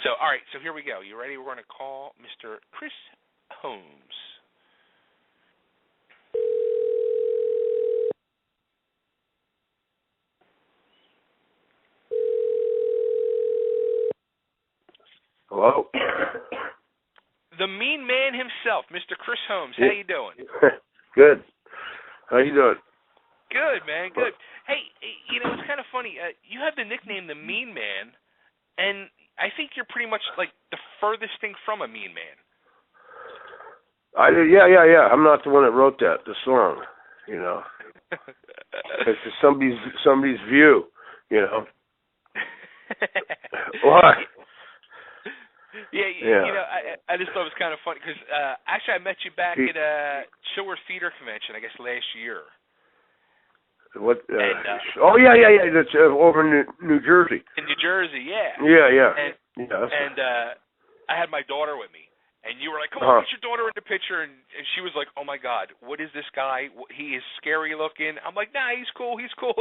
So, all right, so here we go. You ready? We're going to call Mr. Chris Holmes. Hello? The mean man himself, Mr. Chris Holmes. How you doing? Good. How you doing? Good, man, good. Hey, it's kind of funny. You have the nickname the Mean Man, and I think you're pretty much like the furthest thing from a mean man. Yeah. I'm not the one that wrote the song, It's just somebody's view, What? Yeah. I just thought it was kind of funny because actually I met you back at a Chiller Theater Convention, I guess last year. What? Yeah. That's over in New Jersey. In New Jersey, yeah. Yeah. And I had my daughter with me, and you were like, "Come on, get your daughter in the picture," and she was like, "Oh my God, what is this guy? He is scary looking." I'm like, "Nah, he's cool. He's cool."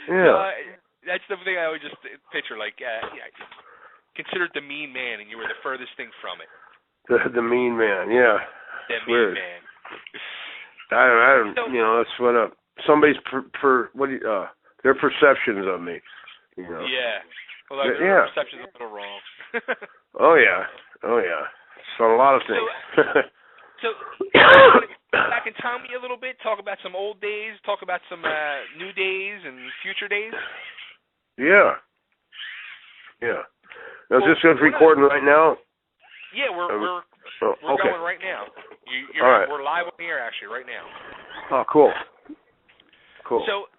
Yeah. That's the thing I always just picture, like, considered the mean man, and you were the furthest thing from it. The mean man, yeah. The That's mean weird. man. I don't. That's what somebody's their perceptions of me. Yeah. Well, their perception's a little wrong. Oh yeah. It's on a lot of things. So you want to go back in time a little bit, talk about some old days, talk about some new days and future days? Yeah. Now, is this recording right now? Yeah, we're okay. going right now. All right. We're live on the air actually right now. Oh, cool. So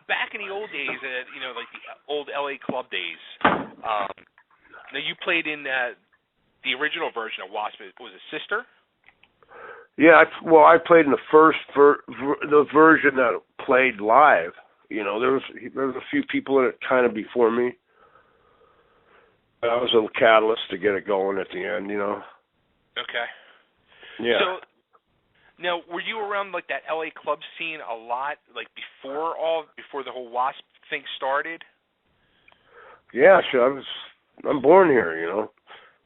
back in the old days, like the old LA club days. Now you played in the original version of W.A.S.P. Was it Sister? Yeah, I played in the first the version that played live. There was a few people in it kind of before me. I was a catalyst to get it going at the end. Okay. Yeah. So now, were you around like that LA club scene a lot, like before the whole W.A.S.P. thing started? Yeah, sure. I'm born here,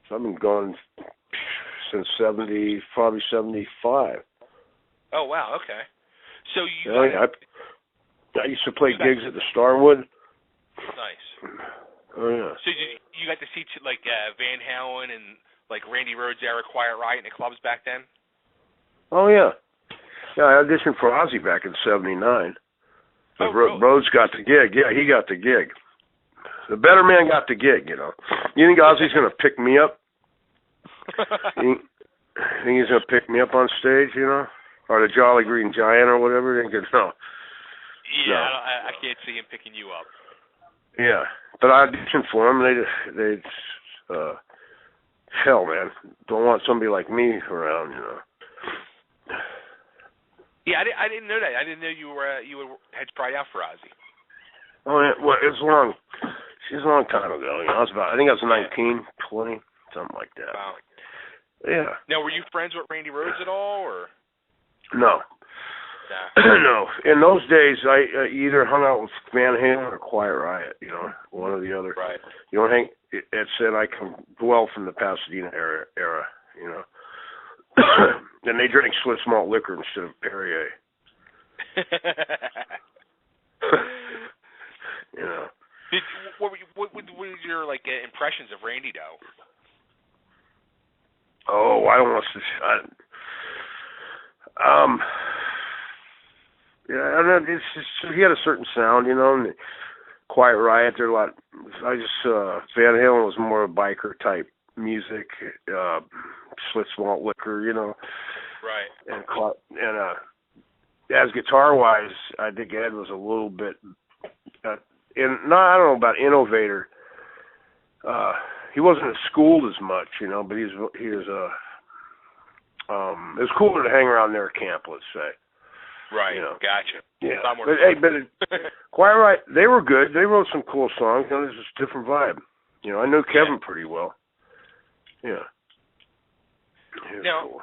So I've been going since probably 75. Oh wow, okay. So I used to play gigs at the Starwood. Nice. Oh yeah. So you got to see like Van Halen and like Randy Rhoads era Quiet Riot in the clubs back then? Oh yeah. Yeah, I auditioned for Ozzy back in '79. Oh, really? Rhoads got the gig. Yeah, he got the gig. The better man got the gig, You think Ozzy's going to pick me up? You think he's going to pick me up on stage, Or the Jolly Green Giant or whatever? No. Yeah, no. I can't see him picking you up. Yeah, but I auditioned for him. They hell, man, don't want somebody like me around, Yeah, I didn't know that. I didn't know you had tried out for Ozzy. Oh, yeah, well, it was long. She's a long time ago. I think I was 19, 20, something like that. Wow. Yeah. Now, were you friends with Randy Rhoads at all, or? No. Nah. No. In those days, I either hung out with Van Halen or Quiet Riot, one or the other. Right. You don't hang. It said I come well from the Pasadena era, And they drank Swiss malt liquor instead of Perrier. What was your impressions of Randy though? Oh, I don't want to. I don't know. It's just, he had a certain sound, And the Quiet Riot, they're a lot. Van Halen was more a biker type music, Swiss malt liquor, Right. And as guitar wise, I think Ed was a little bit. I don't know about innovator. He wasn't schooled as much, but he was it was cooler to hang around their camp, let's say. Right. Gotcha. Yeah. But Quiet Riot, they were good. They wrote some cool songs. There's just a different vibe. I knew Kevin pretty well. Yeah. Now, cool.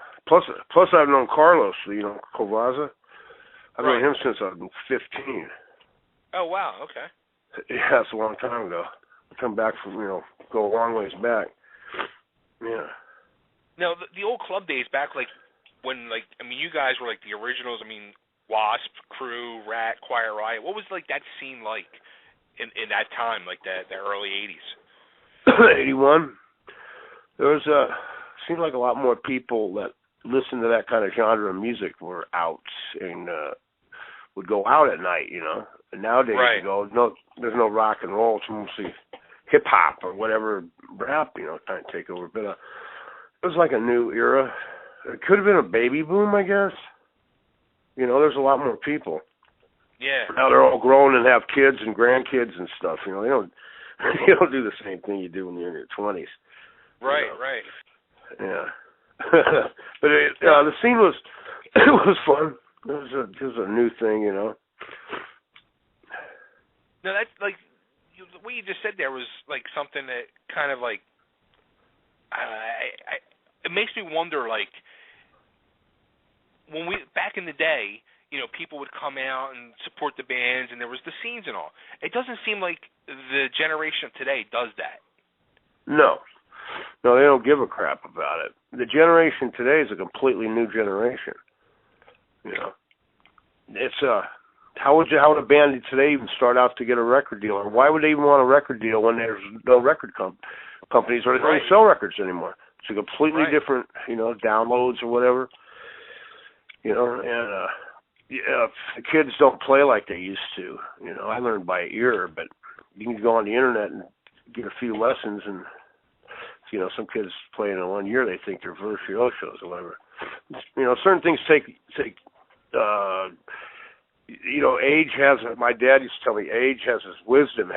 Plus I've known Carlos, Covaza. I've known him since I was 15. Oh wow. Okay. Yeah, that's a long time ago. I come back from go a long ways back. Yeah. Now, the old club days back, like, when, like, I mean, you guys were, like, the originals. I mean, W.A.S.P, Crew, Rat, Quiet Riot. What was, like, that scene like in that time, like, the early 80s? 81. There was seemed like a lot more people that listened to that kind of genre of music were out and would go out at night, you know. And nowadays, right. there's no rock and roll. It's mostly hip hop or whatever, rap, you know, trying to take over. But it was like a new era. It could have been a baby boom, I guess. You know, there's a lot more people. Yeah. Now they're all grown and have kids and grandkids and stuff. You know, you don't do the same thing you do when you're in your 20s. Right, you know? right. Yeah. But the scene was it was fun. It was a new thing, you know. No, that's like what you just said there was like something that kind of like it makes me wonder, like, when we back in the day, you know, people would come out and support the bands, and there was the scenes and all. It doesn't seem like the generation of today does that. No, they don't give a crap about it. The generation today is a completely new generation. You know, it's how would a band today even start out to get a record deal, or why would they even want a record deal when there's no record companies or they don't sell records anymore? It's a completely different, you know, downloads or whatever. You know, and the kids don't play like they used to. You know, I learned by ear, but you can go on the internet and get a few lessons, and you know, some kids playing in 1 year, they think they're virtuosos or whatever. You know, certain things take. You know, age has. My dad used to tell me, age has his wisdom,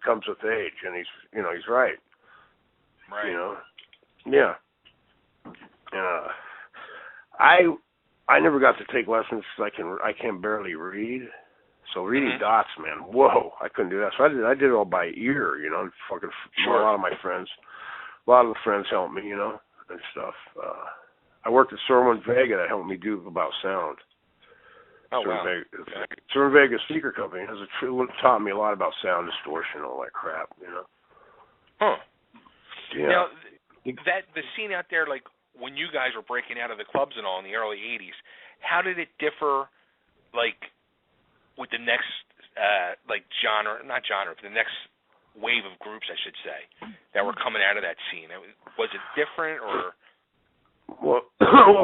comes with age, and he's right. Right. You know, yeah. I never got to take lessons because I can barely read. So reading dots, man, whoa, I couldn't do that. So I did it all by ear, you know. Fucking a lot of my friends, a lot of the friends helped me, you know, and stuff. I worked at Cerwin Vega that helped me do about sound. Oh, wow. Cerwin Vega Speaker Company taught me a lot about sound distortion and all that crap, you know. Huh. Yeah. Now, the scene out there, like, when you guys were breaking out of the clubs and all in the early 80s, how did it differ, like, with the next, like, the next wave of groups, I should say, that were coming out of that scene? Was it different, or? Well,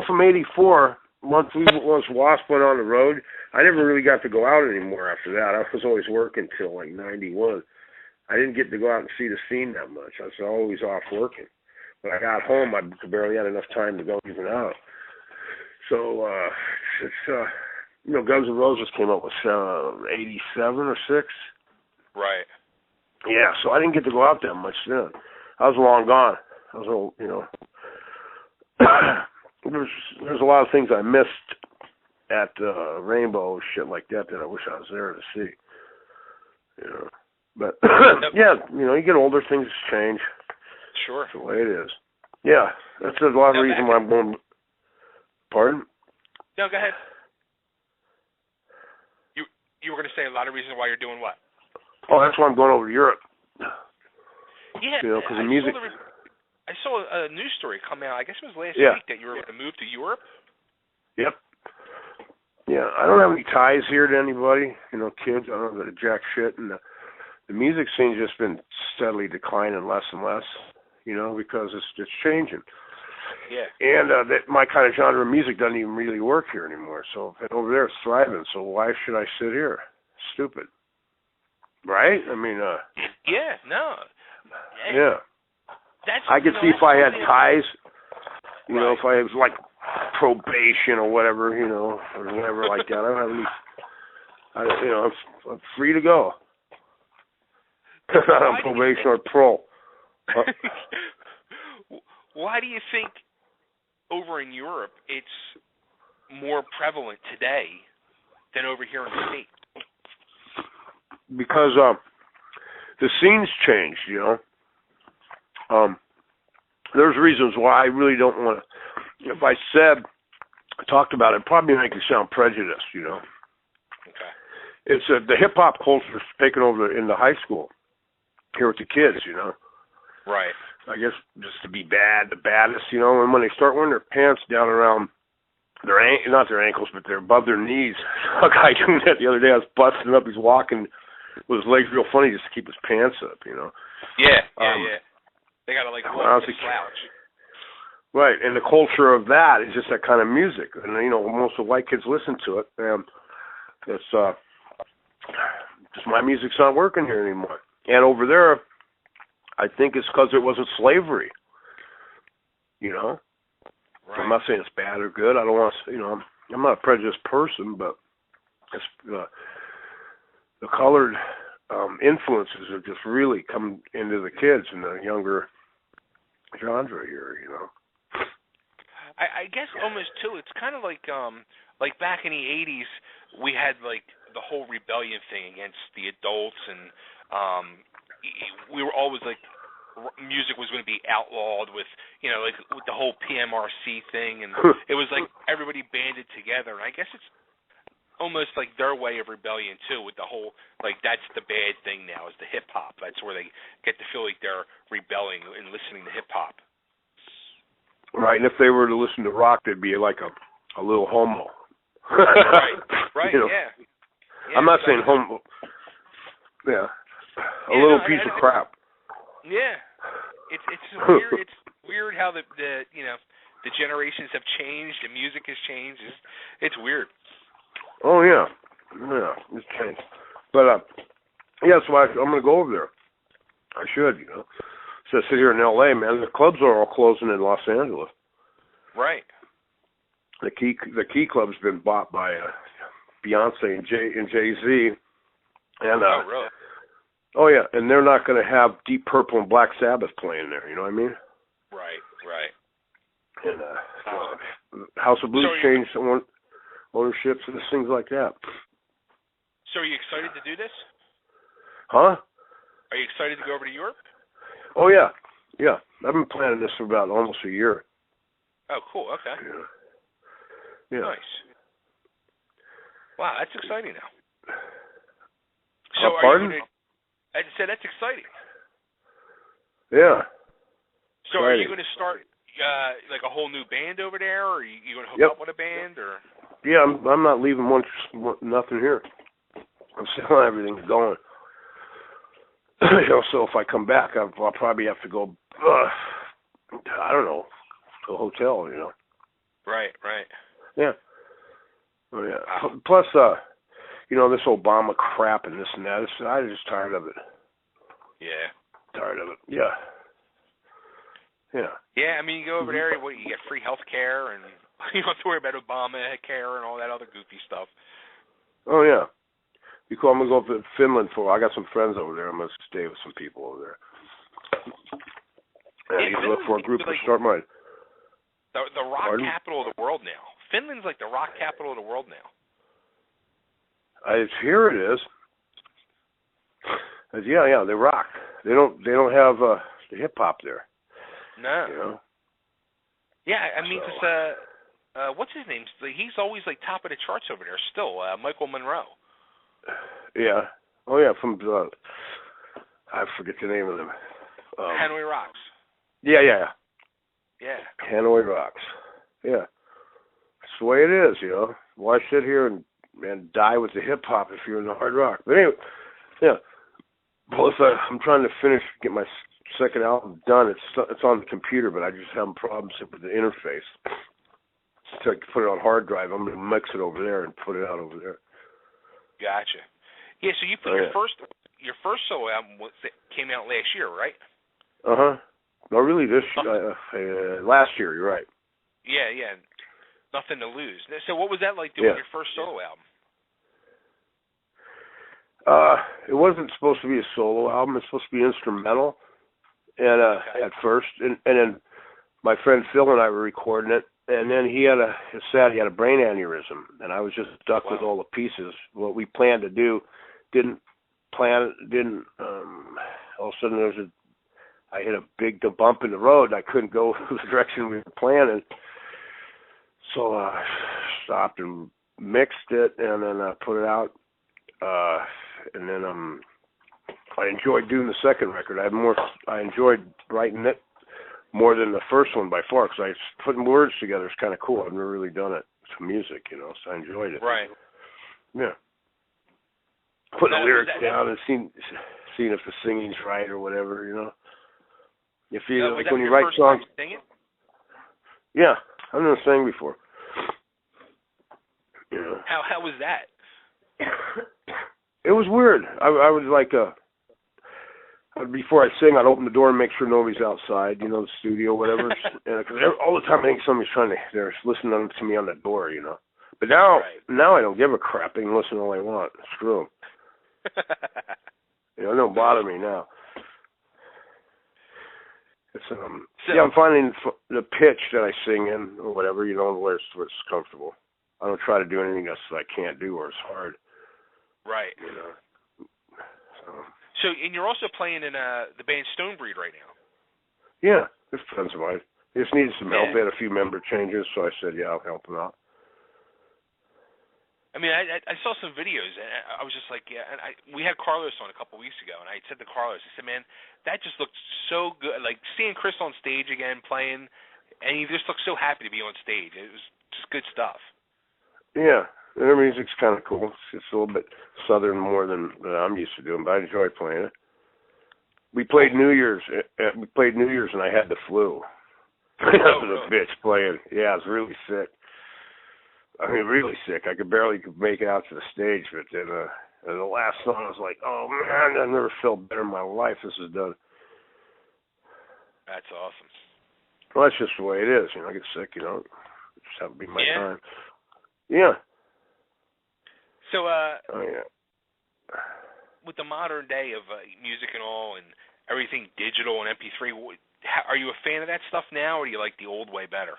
from 84, once W.A.S.P went on the road, I never really got to go out anymore after that. I was always working till, like, 91. I didn't get to go out and see the scene that much. I was always off working. When I got home, I barely had enough time to go even out. So, you know, Guns N' Roses came up with 87 or 6. Right. Yeah, so I didn't get to go out that much then. I was long gone. I was, you know, there's a lot of things I missed at Rainbow, shit like that I wish I was there to see. You know, but yeah, you know, you get older, things change. Sure. That's the way it is. Yeah, that's a lot of the reason why I'm going. Pardon? No, go ahead. You were going to say a lot of reasons why you're doing what? Oh, that's why I'm going over to Europe. Yeah, you know, because the music. I saw a news story come out. I guess it was last week that you were going to move to Europe. Yep. Yeah, I don't have any ties here to anybody. You know, kids. I don't have jack shit, and the music scene's just been steadily declining less and less. You know, because it's changing. Yeah. And my kind of genre of music doesn't even really work here anymore. So over there it's thriving. So why should I sit here? Stupid. Right? I mean, yeah, no. Yeah. I could see if I had ties, you know, if I was like probation or whatever, you know, or whatever like that. I don't have any, you know, I'm free to go. I'm probation or parole. Why do you think over in Europe it's more prevalent today than over here in the States? Because the scene's changed, you know. There's reasons why I really don't want to. If I talked about it, probably make it sound prejudiced, you know. Okay. It's the hip hop culture's taken over in the high school here with the kids, you know. Right. I guess just to be bad, the baddest, you know. And when they start wearing their pants down around their not their ankles, but they're above their knees. A guy doing that the other day. I was busting up. He's walking with his legs real funny just to keep his pants up, you know. Yeah. They gotta like walk with a slouch. Right, and the culture of that is just that kind of music, and you know, most of the white kids listen to it. And it's just my music's not working here anymore. And over there, I think it's because it wasn't slavery. You know, right. I'm not saying it's bad or good. I don't want to, you know, I'm not a prejudiced person, but it's the colored influences have just really come into the kids in the younger genre here. You know. I guess almost too. It's kind of like back in the '80s, we had like the whole rebellion thing against the adults, and we were always like music was going to be outlawed with, you know, like with the whole PMRC thing, and it was like everybody banded together. And I guess it's almost like their way of rebellion too, with the whole like that's the bad thing now is the hip hop. That's where they get to feel like they're rebelling and listening to hip hop. Right, and if they were to listen to rock, they'd be like a little homo. right, you know? Yeah. I'm not saying homo. Yeah, a little piece of crap. Yeah, it's weird. It's weird how the you know the generations have changed, the music has changed. It's weird. Oh yeah, it's changed. But yeah, so I'm gonna go over there. I should, you know. So I sit here in L.A., man. The clubs are all closing in Los Angeles. Right. The Key Club's been bought by Beyonce and Jay-Z. And oh, really? Oh yeah, and they're not going to have Deep Purple and Black Sabbath playing there. You know what I mean? Right. And House of Blues changed ownerships and things like that. So are you excited to do this? Huh? Are you excited to go over to Europe? Oh yeah. I've been planning this for about almost a year. Oh, cool. Okay. Yeah. Nice. Wow, that's exciting now. So pardon? I said that's exciting. Yeah. So are you going to start like a whole new band over there, or are you going to hook up with a band, or? Yeah, I'm not leaving nothing here. I'm still everything's going. You know, so if I come back, I'll probably have to go. I don't know, to a hotel. You know. Right. Yeah. Oh yeah. Wow. Plus, you know, this Obama crap and this and that. I'm just tired of it. Yeah. Tired of it. Yeah. Yeah, I mean, you go over there, you get free health care, and you don't have to worry about Obamacare and all that other goofy stuff. Oh yeah. I'm gonna go to Finland I got some friends over there. I'm gonna stay with some people over there. And I need to look for a group to start mine. The rock capital of the world now. Finland's like the rock capital of the world now. Here it is. Yeah, they rock. They don't have the hip hop there. No. You know? Yeah, I mean, because what's his name? He's always like top of the charts over there still. Michael Monroe. Yeah. Oh yeah, from I forget the name of them. Hanoi Rocks. Yeah. Yeah. Hanoi Rocks. Yeah. That's the way it is, you know. Why sit here and die with the hip hop if you're in the hard rock? But anyway, yeah. Plus, I'm trying to get my second album done. It's on the computer, but I just have problems with the interface. So I can put it on hard drive. I'm gonna mix it over there and put it out over there. Gotcha. Yeah. So you put your first solo album came out last year, right? No, really, last year. You're right. Yeah. Nothing to lose. So what was that like doing your first solo album? It wasn't supposed to be a solo album. It's supposed to be instrumental, and at first, and then my friend Phil and I were recording it, and then he had a brain aneurysm, and I was just stuck with all the pieces. What we planned to do, didn't. All of a sudden, I hit a big bump in the road, and I couldn't go the direction we were planning. So I stopped and mixed it, and then I put it out. And then I enjoyed doing the second record. I enjoyed writing it more than the first one by far, because putting words together is kind of cool. I've never really done it to music, so I enjoyed it. Right. Yeah. Putting the lyrics down and seeing if the singing's right or whatever, If you like when you write songs. Singing? Yeah, I've never sang before. How was that? It was weird. I would like before I sing, I'd open the door and make sure nobody's outside, the studio, whatever. Because all the time I think somebody's they're listening to me on the door, But now I don't give a crap. They can listen all they want. Screw them. It don't bother me now. It's I'm finding the pitch that I sing in or whatever, where it's comfortable. I don't try to do anything that I can't do or it's hard. Right. So, and you're also playing in the band Stonebreed right now. Yeah, they're friends of mine. They just needed some help. They had a few member changes, so I said, yeah, I'll help them out. I mean, I saw some videos, and I was just like, yeah. And we had Carlos on a couple weeks ago, and I said to Carlos, I said, man, that just looked so good. Like seeing Chris on stage again playing, and he just looked so happy to be on stage. It was just good stuff. Yeah, their music's kind of cool. It's a little bit southern more than I'm used to doing, but I enjoy playing it. We played New Year's. And I had the flu. I was a bitch playing. Yeah, I was really sick. I mean, really sick. I could barely make it out to the stage, but then the last song, I was like, oh, man, I've never felt better in my life. This is done. That's awesome. Well, that's just the way it is. I get sick, just have to be my time. Yeah. So, oh, yeah. With the modern day of music and all and everything digital and MP3, are you a fan of that stuff now, or do you like the old way better?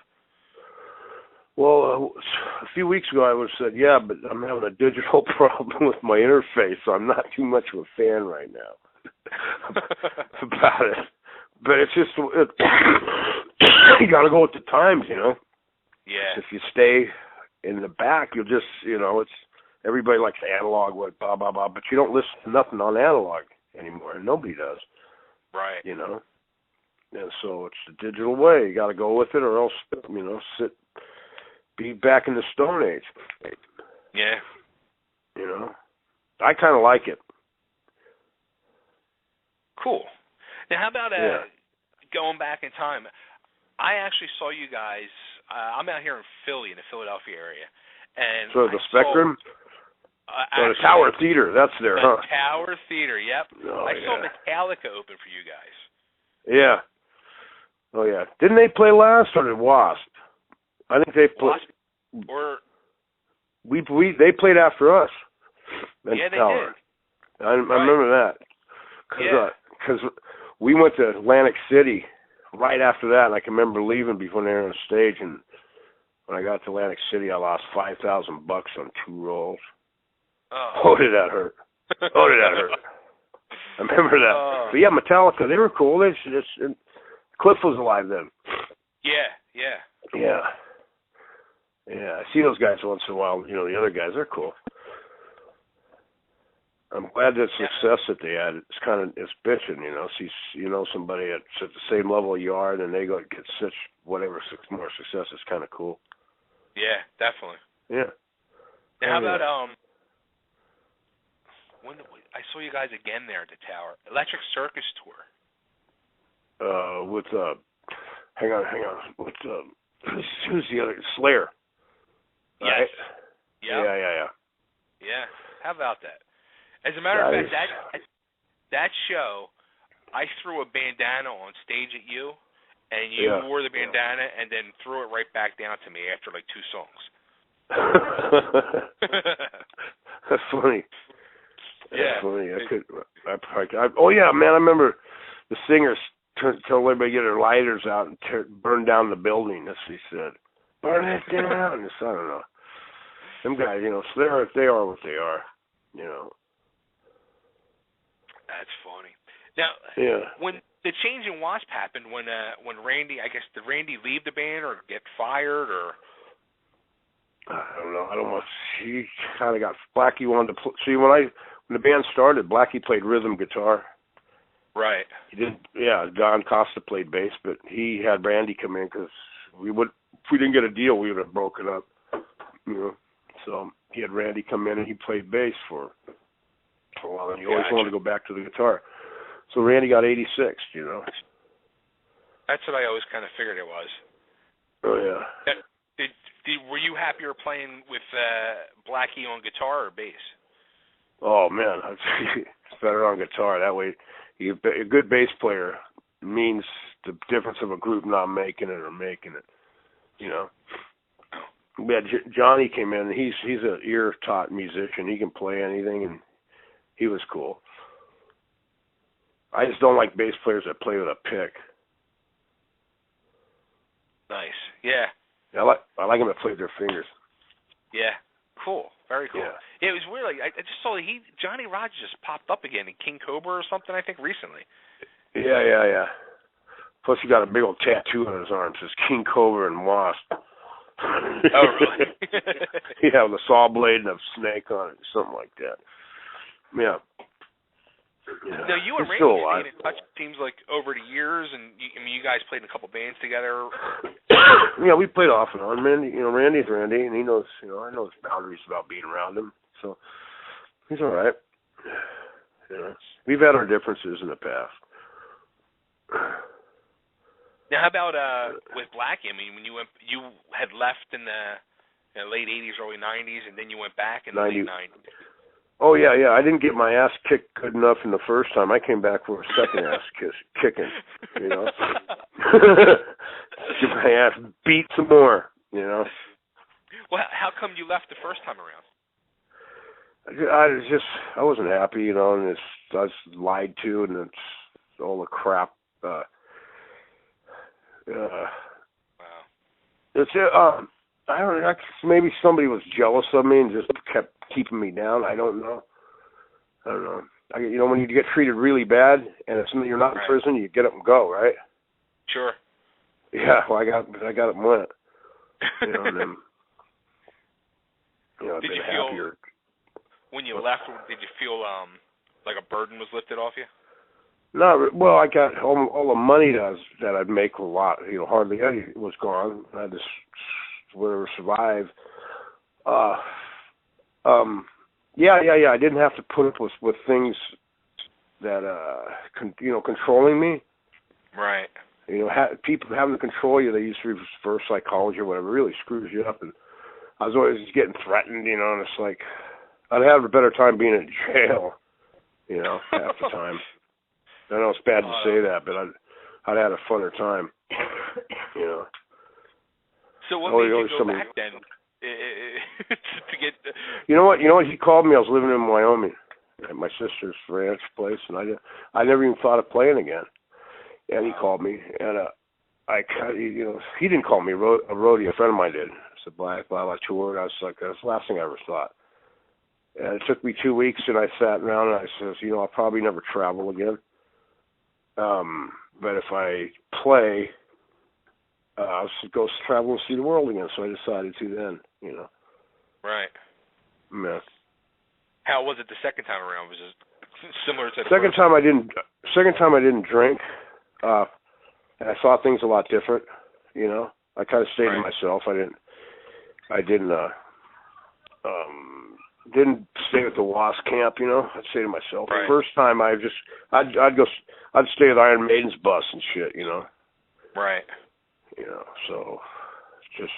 Well, a few weeks ago I would have said, yeah, but I'm having a digital problem with my interface, so I'm not too much of a fan right now about it. But it's just, you got to go with the times, Yeah. If you stay in the back, you'll just, it's, everybody likes analog, blah, blah, blah, but you don't listen to nothing on analog anymore, and nobody does. Right. And so it's the digital way. You got to go with it, or else, be back in the Stone Age. Yeah. I kind of like it. Cool. Now, how about going back in time? I actually saw you guys. I'm out here in Philly, in the Philadelphia area, and so the Spectrum. The Tower Theater. That's there, huh? Tower Theater. Yep. Oh, I saw Metallica open for you guys. Yeah. Oh yeah. Didn't they play last, or did W.A.S.P? I think they played. Or they played after us. Yeah, they Tower. did. I remember that. Because we went to Atlantic City right after that, and I can remember leaving before they were on stage. And when I got to Atlantic City, I lost $5,000 on 2 rolls. Oh, did that hurt? Oh, did that hurt? I remember that. But yeah, Metallica, they were cool. Cliff was alive then. Yeah. Yeah, I see those guys once in a while. The other guys, they're cool. I'm glad that success that they had. It's bitching, See, somebody that's at the same level you are, and then they get such whatever more success. It's kind of cool. Yeah, definitely. Yeah. Now, how about when I saw you guys again there at the Tower, Electric Circus tour? With hang on. With who's the other? Slayer. Yes. Right? Yeah. Yeah. How about that? As a matter of fact, that show, I threw a bandana on stage at you, and you wore the bandana and then threw it right back down to me after like 2 songs. That's funny. Yeah. That's funny. Oh yeah, man! I remember the singers told everybody to get their lighters out and burn down the building. That's what he said. Burn it down. I don't know. Them guys, they are what they are. That's funny. Now, when the change in W.A.S.P happened, when Randy, I guess, did Randy leave the band or get fired or? I don't know. He kind of got Blackie wanted to see when the band started. Blackie played rhythm guitar. Right. He did. Yeah, Don Costa played bass, but he had Randy come in because if we didn't get a deal, we would have broken up. You know, so he had Randy come in and he played bass for a while, and he always wanted to go back to the guitar. So Randy got 86. You know. That's what I always kind of figured it was. Oh yeah. Were you happier playing with Blackie on guitar or bass? Oh man, it's better on guitar. That way, a good bass player means the difference of a group not making it or making it. You know. We had Johnny came in. He's an ear-taught musician. He can play anything, and he was cool. I just don't like bass players that play with a pick. Nice. Yeah. I like them that play with their fingers. Yeah. Cool. Very cool. Yeah. It was weird. Like I just saw Johnny Rogers just popped up again in King Cobra or something. I think recently. Yeah. Plus, he got a big old tattoo on his arm. It says King Cobra and W.A.S.P. Oh, really? Yeah, with a saw blade and a snake on it, something like that. Yeah. Now, you and Randy stayed in touch, it seems like, over the years, and you guys played in a couple bands together. Yeah, we played off and on. Randy's Randy, and he knows, I know his boundaries about being around him, so he's all right. We've had our differences in the past. Now, how about with Blackie? I mean, when you had left in the late 80s, early 90s, and then you went back in the late 90s. Oh, yeah. I didn't get my ass kicked good enough in the first time. I came back for a second ass kicking, Get my ass beat some more, Well, how come you left the first time around? I wasn't happy, and I was lied to, and it's all the crap. Wow. It's I don't know. Maybe somebody was jealous of me and just kept keeping me down. I don't know. When you get treated really bad and you're not in prison, you get up and go, right? Sure. Yeah. Well, I got up and went. And then, I've did been you feel happier. When you left? Did you feel like a burden was lifted off you? Well, I got all the money that I'd make a lot. Hardly any was gone. I just survive. Yeah. I didn't have to put up with things that controlling me. Right. People having to control you. They use reverse psychology or whatever. Really screws you up. And I was always getting threatened. And it's like I'd have a better time being in jail. Half the time. I know it's bad to say that, but I'd had a funner time. So what made you go back then? To get. You know what? He called me. I was living in Wyoming at my sister's ranch place, and I never even thought of playing again. And he called me, and he didn't call me. A roadie, a friend of mine did. It's a blah tour. And I was like, that's the last thing I ever thought. And it took me 2 weeks, and I sat down and I says, I'll probably never travel again. But if I play, I'll go travel and see the world again. So I decided to then, Right. Yeah. How was it the second time around? Was it similar to the second first? Second time I didn't drink, and I saw things a lot different. I kind of stayed to myself. I didn't stay at the WASP camp. I'd stay to myself. Right. The first time I'd stay with Iron Maiden's bus and shit. Right. So it's just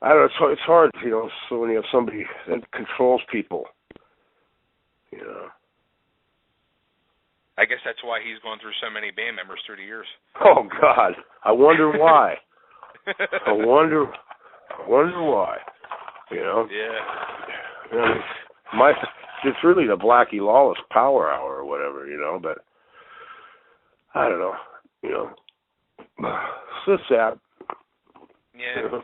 I don't know. It's hard, So when you have somebody that controls people, I guess that's why he's gone through so many band members through the years. Oh God, I wonder why. I wonder why. Yeah. It's really the Blackie Lawless Power Hour or whatever, but I don't know, It's just sad. Yeah.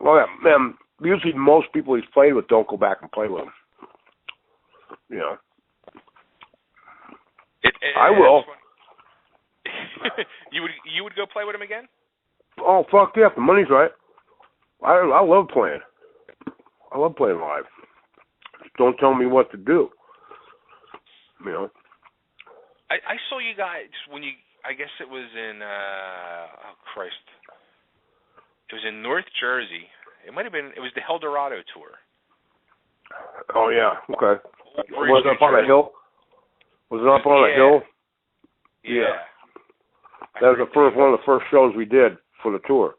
Well, yeah, man, usually most people he's played with don't go back and play with him. I will. You would go play with him again? Oh, fuck yeah, if the money's right. I love playing. I love playing live. don't tell me what to do. You know. I saw you guys when you. I guess it was in. Oh Christ. It was in North Jersey. It might have been. It was the Eldorado tour. Oh yeah. Okay. Was it up on a hill? Was it up on a hill? Yeah. That was one of the first shows we did for the tour.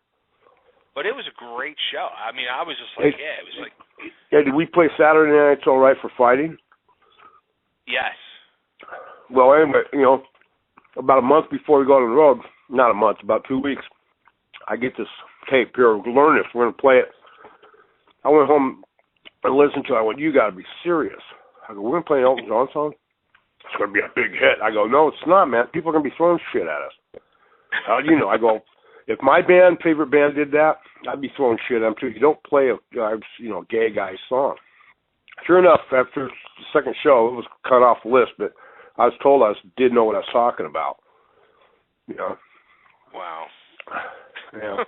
But it was a great show. I mean, I was just like, it was like. Yeah, did we play Saturday Night's All Right for Fighting? Yes. Well, anyway, about a month before we go on the road, not a month, about 2 weeks, I get this tape here. Learn this. We're going to play it. I went home and listened to it. I went, you got to be serious. I go, we're going to play an Elton John song? It's going to be a big hit. I go, no, it's not, man. People are going to be throwing shit at us. I go, if my favorite band did that, I'd be throwing shit at them too. You don't play a gay guy's song. Sure enough, after the second show, it was cut off the list, but I was told I didn't know what I was talking about. Wow. Yeah.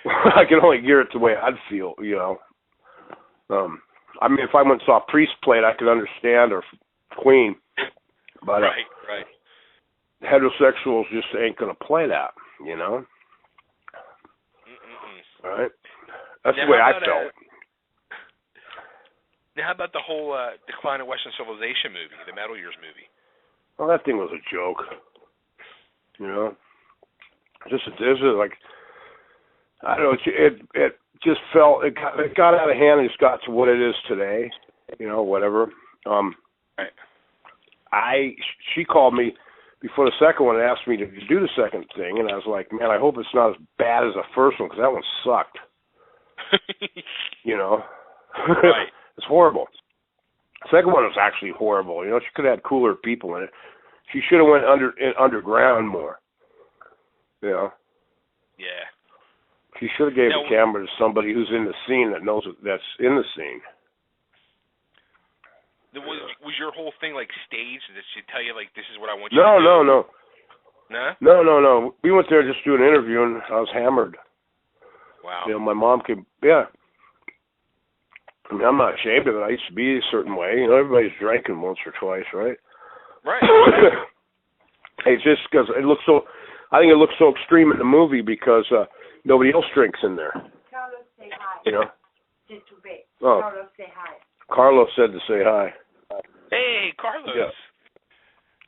I can only gear it the way I'd feel, I mean, if I went and saw Priest play it, I could understand, or Queen. But right. Heterosexuals just ain't going to play that, Mm-mm. All right? That's the way I felt. Now, how about the whole Decline of Western Civilization movie, the Metal Years movie? Well, that thing was a joke. This is like, I don't know, it just felt, it got out of hand and just got to what it is today, whatever. Right. She called me before the second one and asked me to do the second thing, and I was like, man, I hope it's not as bad as the first one, because that one sucked. Right. It's horrible. The second one was actually horrible. She could have had cooler people in it. She should have went underground more. Yeah. She should have gave the camera to somebody who's in the scene that knows that's in the scene. Was your whole thing like staged? Did she tell you like this is what I want you to do? No. No. We went there just to do an interview, and I was hammered. Wow. My mom came. Yeah. I mean, I'm not ashamed of it. I used to be a certain way. Everybody's drinking once or twice, right? Right. It's just because it looks so. I think it looks so extreme in the movie because nobody else drinks in there. Carlos, say hi. Oh. Carlos, say hi. Carlos said to say hi. Hey, Carlos.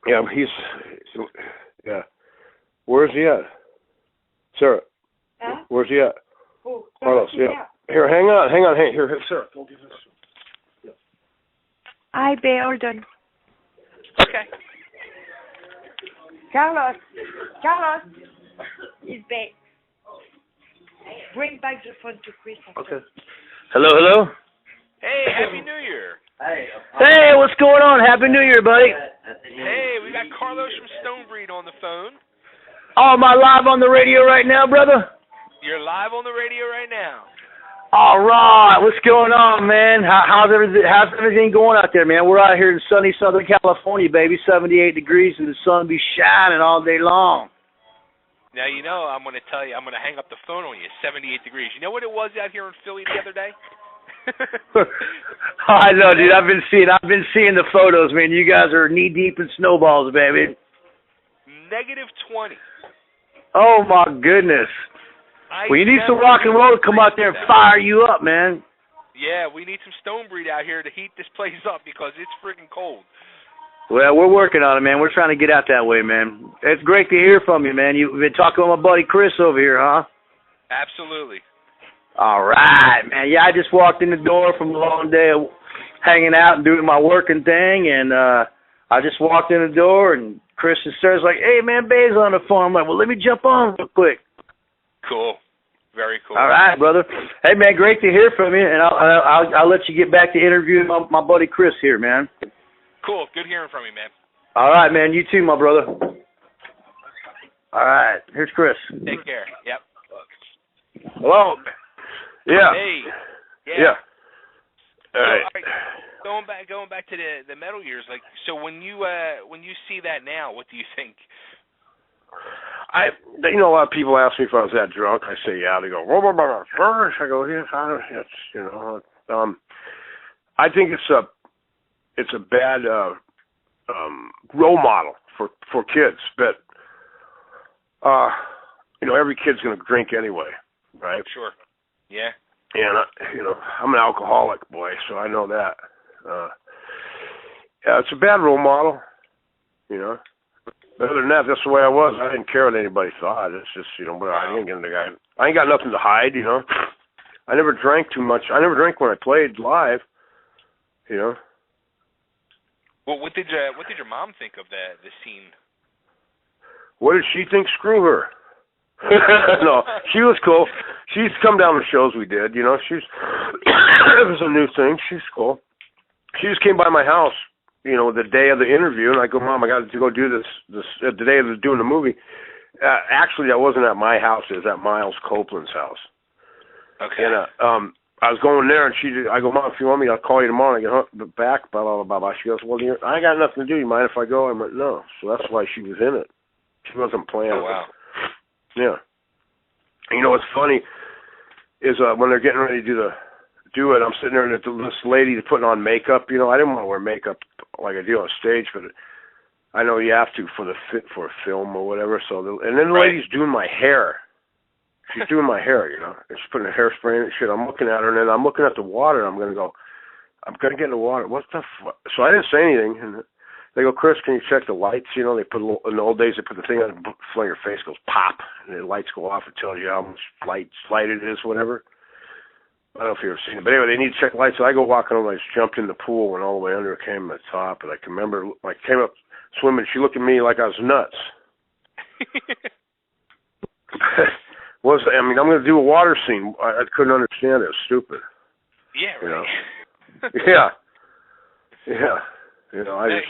Yeah, yeah. Where's he at? Sarah. Huh? Where's he at? Who? Carlos, yeah. Here, hang on. Hey, here, Sarah. Don't do this. Yeah. Hi, babe, hold on. Okay. Carlos, he's back. Bring back the phone to Chris. Okay. Hello? Hey, Happy New Year. Hey, what's going on? Happy New Year, buddy. Hey, we got Carlos from Stonebreed on the phone. Oh, am I live on the radio right now, brother? You're live on the radio right now. All right. What's going on, man? How's everything going out there, man? We're out here in sunny Southern California, baby. 78 degrees and the sun be shining all day long. Now, I'm going to tell you, I'm going to hang up the phone on you. 78 degrees. You know what it was out here in Philly the other day? I know, dude. I've been seeing the photos, man. You guys are knee deep in snowballs, baby. -20. Oh my goodness. Well, you need some rock and roll to come out there and fire you up, man. Yeah, we need some Stonebreed out here to heat this place up because it's freaking cold. Well, we're working on it, man. We're trying to get out that way, man. It's great to hear from you, man. You've been talking with my buddy Chris over here, huh? Absolutely. All right, man. Yeah, I just walked in the door from a long day of hanging out and doing my working thing, and I just walked in the door, and Chris and Sarah's like, hey, man, Babe's on the phone. I'm like, well, let me jump on real quick. Cool. Very cool. All right, brother. Hey, man, great to hear from you, and I'll let you get back to interviewing my buddy Chris here, man. Cool. Good hearing from you, man. All right, man. You too, my brother. All right. Here's Chris. Take care. Yep. Hello. Yeah. Hey. Yeah. All right. Going back to the metal years, like, so when you see that now, what do you think? A lot of people ask me if I was that drunk. I say, yeah. They go, I go, yeah, I think it's a bad role model for kids, but every kid's going to drink anyway, right? Sure. Yeah. And I'm an alcoholic, boy, so I know that. Yeah, it's a bad role model, But other than that, that's the way I was. I didn't care what anybody thought. It's just, but I ain't got nothing to hide, I never drank too much. I never drank when I played live, Well, what did your mom think of the scene? What did she think? Screw her. No, she was cool. She's come down to shows we did, She's it was a new thing. She's cool. She just came by my house, the day of the interview, and I go, Mom, I got to go do this the day of doing the movie. Actually, that wasn't at my house. It was at Miles Copeland's house. Okay. And I was going there, and I go, Mom, if you want me, I'll call you tomorrow. And I get back, blah, blah, blah, blah. She goes, well, I ain't got nothing to do. You mind if I go? I went, no. So that's why she was in it. She wasn't playing. Oh, wow. Yeah. And what's funny is when they're getting ready to do it, I'm sitting there, and this lady putting on makeup. I didn't want to wear makeup like I do on stage, but I know you have to for a film or whatever. And then the lady's doing my hair. She's doing my hair, and she's putting a hairspray in and shit. I'm looking at her, and then I'm looking at the water, and I'm going to get in the water. What the fuck? So I didn't say anything, and they go, Chris, can you check the lights? They put in the old days, they put the thing on your face, goes pop, and the lights go off. It tells you how much light it is, whatever. I don't know if you've ever seen it. But anyway, they need to check lights. So I go walking over, I just jumped in the pool, went all the way under, came to the top, and I can remember, came up swimming. She looked at me like I was nuts. I'm going to do a water scene. I couldn't understand it. It was stupid. Yeah, right. Yeah. Yeah. I just...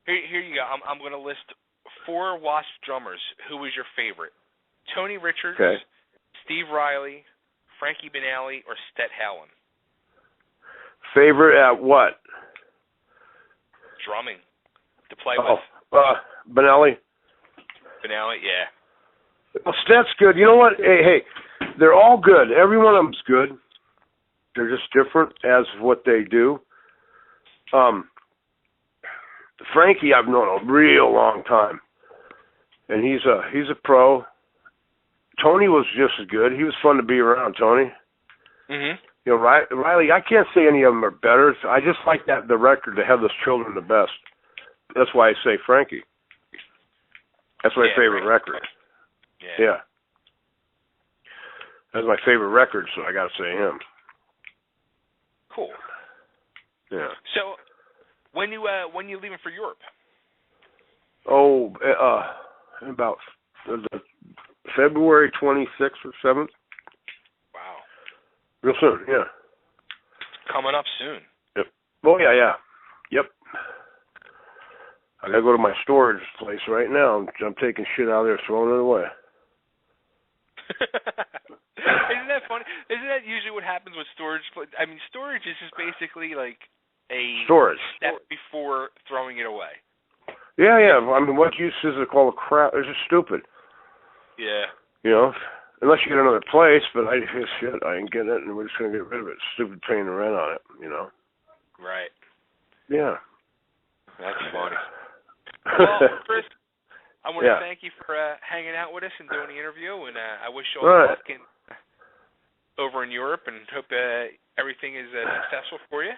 Here you go. I'm going to list 4 W.A.S.P. drummers. Who was your favorite? Tony Richards, okay. Steve Riley, Frankie Benali, or Stet Howland? Favorite at what? Drumming. To play with. Benali. Benali, yeah. Well, Stet's good. You know what? Hey, they're all good. Every one of them's good. They're just different as what they do. Frankie, I've known a real long time, and he's a pro. Tony was just as good. He was fun to be around, Tony. Mhm. Riley, I can't say any of them are better. I just like the record, The Headless Children, the best. That's why I say Frankie. That's my favorite record. Yeah. That's my favorite record, so I got to say him. Cool. Yeah. So, when you leaving for Europe? Oh, about February 26th or 7th. Wow. Real soon, yeah. Coming up soon. Yep. Oh, yeah. Yep. I got to go to my storage place right now. I'm taking shit out of there, throwing it away. Isn't that funny? Isn't that usually what happens with storage? I mean, storage is just basically like a step before throwing it away. Yeah. I mean, what use is it called crap? It's just stupid. Yeah. Unless you get another place, but I ain't getting it, and we're just going to get rid of it. It's stupid paying the rent on it, Right. Yeah. That's funny. Well, Chris, I want to thank you for hanging out with us and doing the interview, and I wish you all the luck over in Europe, and hope everything is successful for you.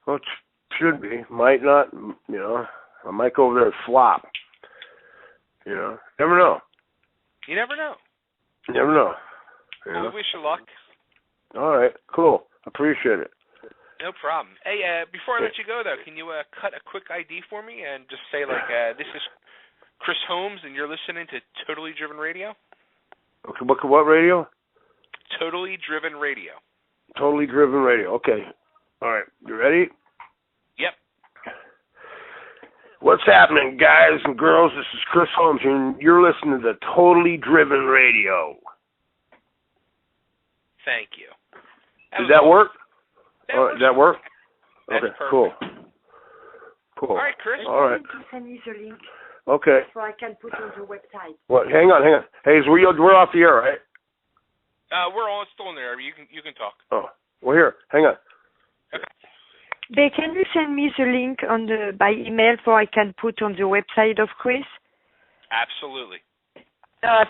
Well, it should be. Might not, I might go over there and flop. Never know. You never know. You never know. Well, we wish you luck. All right, cool. Appreciate it. No problem. Hey, before I let you go, though, can you cut a quick ID for me and just say, this is Chris Holmes, and you're listening to Totally Driven Radio? Okay, what radio? Totally Driven Radio. Totally Driven Radio. Okay. All right. You ready? Yep. What's happening, guys and girls? This is Chris Holmes, and you're listening to Totally Driven Radio. Thank you. Did that work? Did that work? That's okay, perfect. Cool. All right, Chris. All right. To send me the link. Okay. So I can put on the website. What? Hang on. Hey, we're off the air, right? We're all still in there. You can talk. Oh, Well, here, hang on. Bae, can you send me the link by email so I can put on the website of Chris? Absolutely.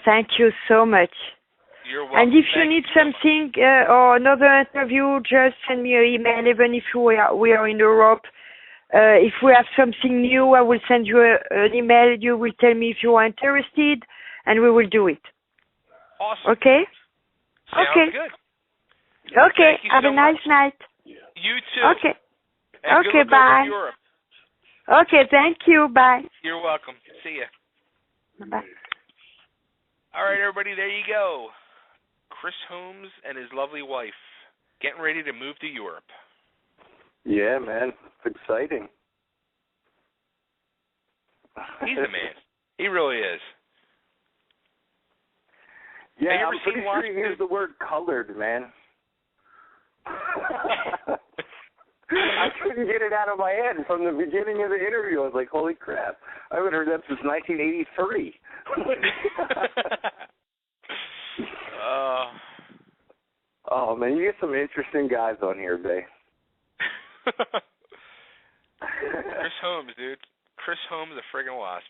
Thank you so much. You're welcome. And if you need something or another interview, just send me an email, even if we are in Europe. If we have something new, I will send you an email. You will tell me if you are interested, and we will do it. Awesome. Okay? Sounds okay. Good. Okay. Have a nice night. You too. Okay. And okay, bye. Europe. Okay, thank you. Bye. You're welcome. See ya. Bye. All right, everybody, there you go. Chris Holmes and his lovely wife getting ready to move to Europe. Yeah, man. It's exciting. He's the man. He really is. Yeah, I'm pretty sure he used the word colored, man. I couldn't get it out of my head from the beginning of the interview. I was like, holy crap. I haven't heard that since 1983. Oh, man, you get some interesting guys on here, Bae. Chris Holmes, dude. Chris Holmes, the friggin' WASP.